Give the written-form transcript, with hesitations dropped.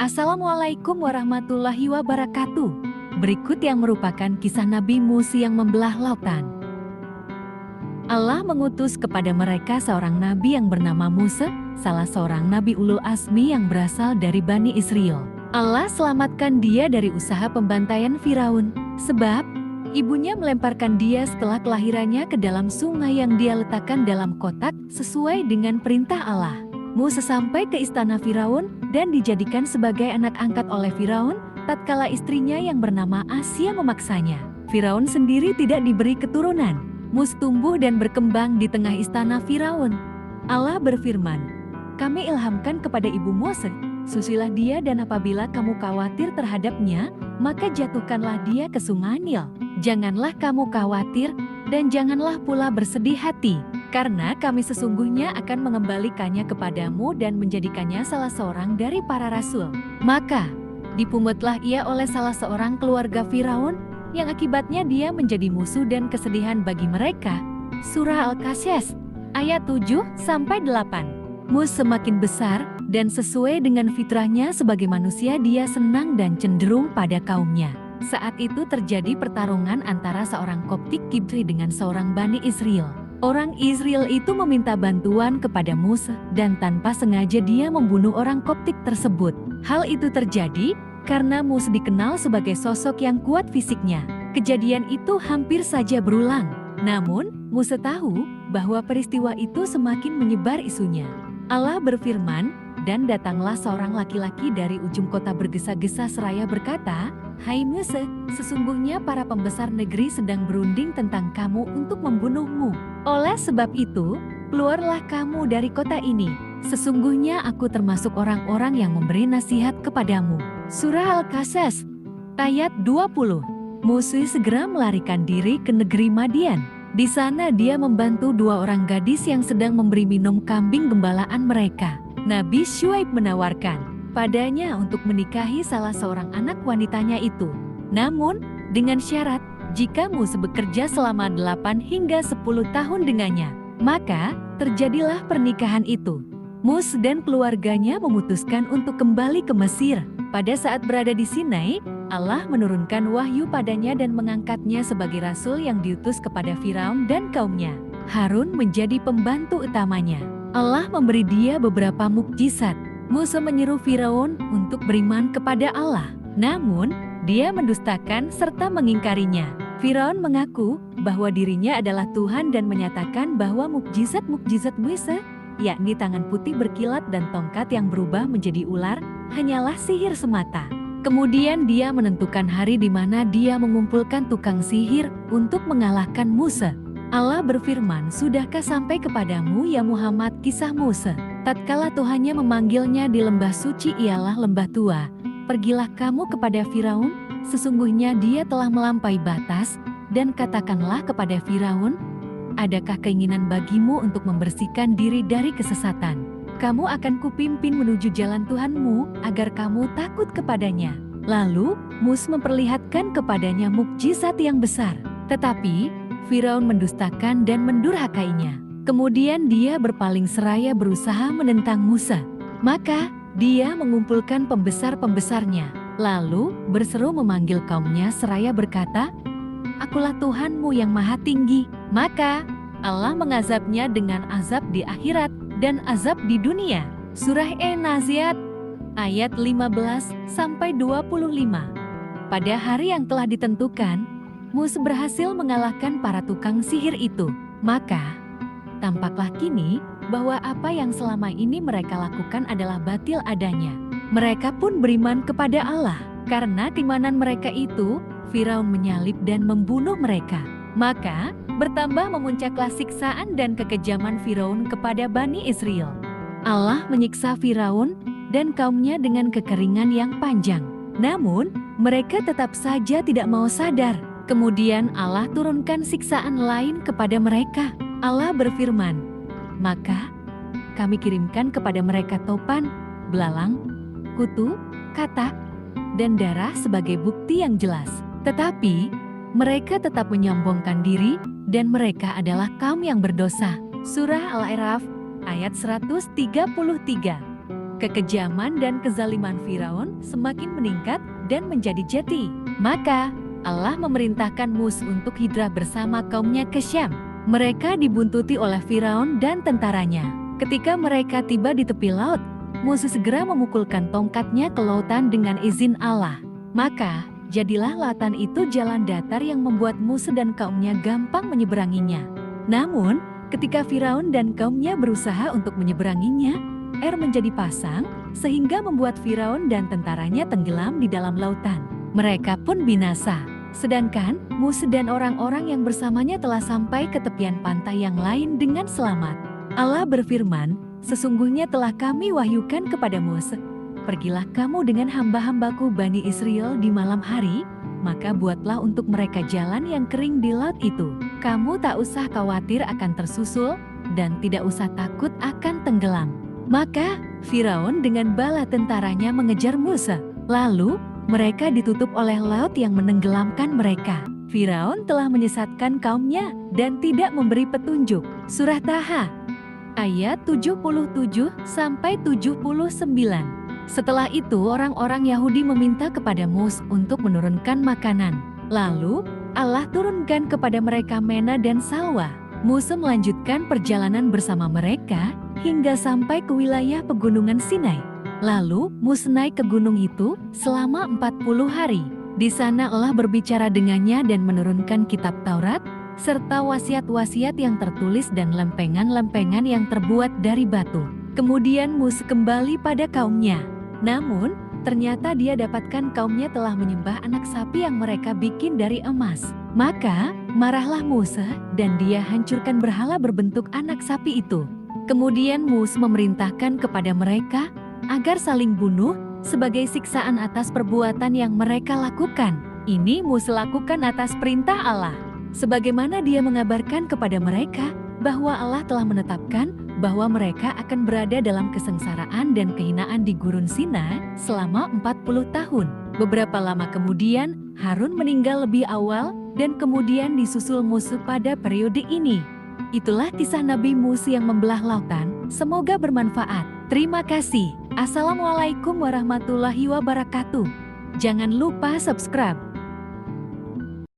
Assalamualaikum warahmatullahi wabarakatuh. Berikut yang merupakan kisah Nabi Musa yang membelah lautan. Allah mengutus kepada mereka seorang nabi yang bernama Musa, salah seorang nabi ulul azmi yang berasal dari Bani Israel. Allah selamatkan dia dari usaha pembantaian Firaun, sebab ibunya melemparkan dia setelah kelahirannya ke dalam sungai yang dia letakkan dalam kotak sesuai dengan perintah Allah. Musa sampai ke istana Firaun dan dijadikan sebagai anak angkat oleh Firaun, tatkala istrinya yang bernama Asia memaksanya. Firaun sendiri tidak diberi keturunan. Musa tumbuh dan berkembang di tengah istana Firaun. Allah berfirman, "Kami ilhamkan kepada ibu Musa, susilah dia dan apabila kamu khawatir terhadapnya, maka jatuhkanlah dia ke sungai Nil. Janganlah kamu khawatir dan janganlah pula bersedih hati, karena kami sesungguhnya akan mengembalikannya kepadamu dan menjadikannya salah seorang dari para rasul." Maka dipungutlah ia oleh salah seorang keluarga Firaun, yang akibatnya dia menjadi musuh dan kesedihan bagi mereka. Surah Al-Qasas ayat 7-8. Musa semakin besar dan sesuai dengan fitrahnya sebagai manusia, dia senang dan cenderung pada kaumnya. Saat itu terjadi pertarungan antara seorang Koptik Kipri dengan seorang Bani Israel. Orang Israel itu meminta bantuan kepada Musa dan tanpa sengaja dia membunuh orang Koptik tersebut. Hal itu terjadi karena Musa dikenal sebagai sosok yang kuat fisiknya. Kejadian itu hampir saja berulang. Namun, Musa tahu bahwa peristiwa itu semakin menyebar isunya. Allah berfirman, "Dan datanglah seorang laki-laki dari ujung kota bergesa-gesa seraya berkata, 'Hai Musa, sesungguhnya para pembesar negeri sedang berunding tentang kamu untuk membunuhmu. Oleh sebab itu, keluarlah kamu dari kota ini. Sesungguhnya aku termasuk orang-orang yang memberi nasihat kepadamu.'" Surah Al-Qasas ayat 20. Musa segera melarikan diri ke negeri Madian. Di sana dia membantu dua orang gadis yang sedang memberi minum kambing gembalaan mereka. Nabi Syuaib menawarkan padanya untuk menikahi salah seorang anak wanitanya itu. Namun, dengan syarat, jika Musa bekerja selama 8 hingga 10 tahun dengannya, maka terjadilah pernikahan itu. Musa dan keluarganya memutuskan untuk kembali ke Mesir. Pada saat berada di Sinai, Allah menurunkan wahyu padanya dan mengangkatnya sebagai rasul yang diutus kepada Firaun dan kaumnya. Harun menjadi pembantu utamanya. Allah memberi dia beberapa mukjizat. Musa menyeru Firaun untuk beriman kepada Allah. Namun, dia mendustakan serta mengingkarinya. Firaun mengaku bahwa dirinya adalah Tuhan dan menyatakan bahwa mukjizat-mukjizat Musa, yakni tangan putih berkilat dan tongkat yang berubah menjadi ular, hanyalah sihir semata. Kemudian dia menentukan hari di mana dia mengumpulkan tukang sihir untuk mengalahkan Musa. Allah berfirman, "Sudahkah sampai kepadamu ya Muhammad kisah Musa? Tatkala Tuhannya memanggilnya di lembah suci ialah lembah tua. Pergilah kamu kepada Firaun, sesungguhnya dia telah melampaui batas, dan katakanlah kepada Firaun, adakah keinginan bagimu untuk membersihkan diri dari kesesatan? Kamu akan kupimpin menuju jalan Tuhanmu agar kamu takut kepadanya." Lalu, Musa memperlihatkan kepadanya mukjizat yang besar. Tetapi, Firaun mendustakan dan mendurhakainya. Kemudian dia berpaling seraya berusaha menentang Musa. Maka, dia mengumpulkan pembesar-pembesarnya, lalu berseru memanggil kaumnya seraya berkata, "Akulah Tuhanmu yang maha tinggi." Maka, Allah mengazabnya dengan azab di akhirat dan azab di dunia. Surah An-Nazi'at ayat 15-25. Pada hari yang telah ditentukan, Musa berhasil mengalahkan para tukang sihir itu. Maka, tampaklah kini bahwa apa yang selama ini mereka lakukan adalah batil adanya. Mereka pun beriman kepada Allah. Karena keimanan mereka itu, Firaun menyalib dan membunuh mereka. Maka, bertambah memuncaklah siksaan dan kekejaman Firaun kepada Bani Israel. Allah menyiksa Firaun dan kaumnya dengan kekeringan yang panjang. Namun, mereka tetap saja tidak mau sadar. Kemudian Allah turunkan siksaan lain kepada mereka. Allah berfirman, "Maka kami kirimkan kepada mereka topan, belalang, kutu, katak, dan darah sebagai bukti yang jelas. Tetapi, mereka tetap menyombongkan diri dan mereka adalah kaum yang berdosa." Surah Al-A'raf ayat 133. Kekejaman dan kezaliman Firaun semakin meningkat dan menjadi jati. Maka Allah memerintahkan Musa untuk hijrah bersama kaumnya ke Syam. Mereka dibuntuti oleh Firaun dan tentaranya. Ketika mereka tiba di tepi laut, Musa segera memukulkan tongkatnya ke lautan dengan izin Allah. Maka jadilah lautan itu jalan datar yang membuat Musa dan kaumnya gampang menyeberanginya. Namun, ketika Firaun dan kaumnya berusaha untuk menyeberanginya, air menjadi pasang sehingga membuat Firaun dan tentaranya tenggelam di dalam lautan. Mereka pun binasa. Sedangkan Musa dan orang-orang yang bersamanya telah sampai ke tepian pantai yang lain dengan selamat. Allah berfirman, "Sesungguhnya telah kami wahyukan kepada Musa, pergilah kamu dengan hamba-hambaku Bani Israel di malam hari, maka buatlah untuk mereka jalan yang kering di laut itu. Kamu tak usah khawatir akan tersusul, dan tidak usah takut akan tenggelam." Maka Firaun dengan bala tentaranya mengejar Musa. Lalu mereka ditutup oleh laut yang menenggelamkan mereka. Firaun telah menyesatkan kaumnya dan tidak memberi petunjuk. Surah Taha ayat 77-79. Setelah itu orang-orang Yahudi meminta kepada Musa untuk menurunkan makanan. Lalu Allah turunkan kepada mereka mena dan salwa. Musa melanjutkan perjalanan bersama mereka hingga sampai ke wilayah pegunungan Sinai. Lalu Musa naik ke gunung itu selama 40 hari. Di sana Allah berbicara dengannya dan menurunkan kitab Taurat, serta wasiat-wasiat yang tertulis dan lempengan-lempengan yang terbuat dari batu. Kemudian Musa kembali pada kaumnya. Namun, ternyata dia dapatkan kaumnya telah menyembah anak sapi yang mereka bikin dari emas. Maka, marahlah Musa dan dia hancurkan berhala berbentuk anak sapi itu. Kemudian Musa memerintahkan kepada mereka agar saling bunuh sebagai siksaan atas perbuatan yang mereka lakukan. Ini Musa lakukan atas perintah Allah. Sebagaimana dia mengabarkan kepada mereka bahwa Allah telah menetapkan bahwa mereka akan berada dalam kesengsaraan dan kehinaan di gurun Sinai selama 40 tahun. Beberapa lama kemudian, Harun meninggal lebih awal dan kemudian disusul Musa pada periode ini. Itulah kisah Nabi Musa yang membelah lautan. Semoga bermanfaat. Terima kasih. Assalamualaikum warahmatullahi wabarakatuh. Jangan lupa subscribe.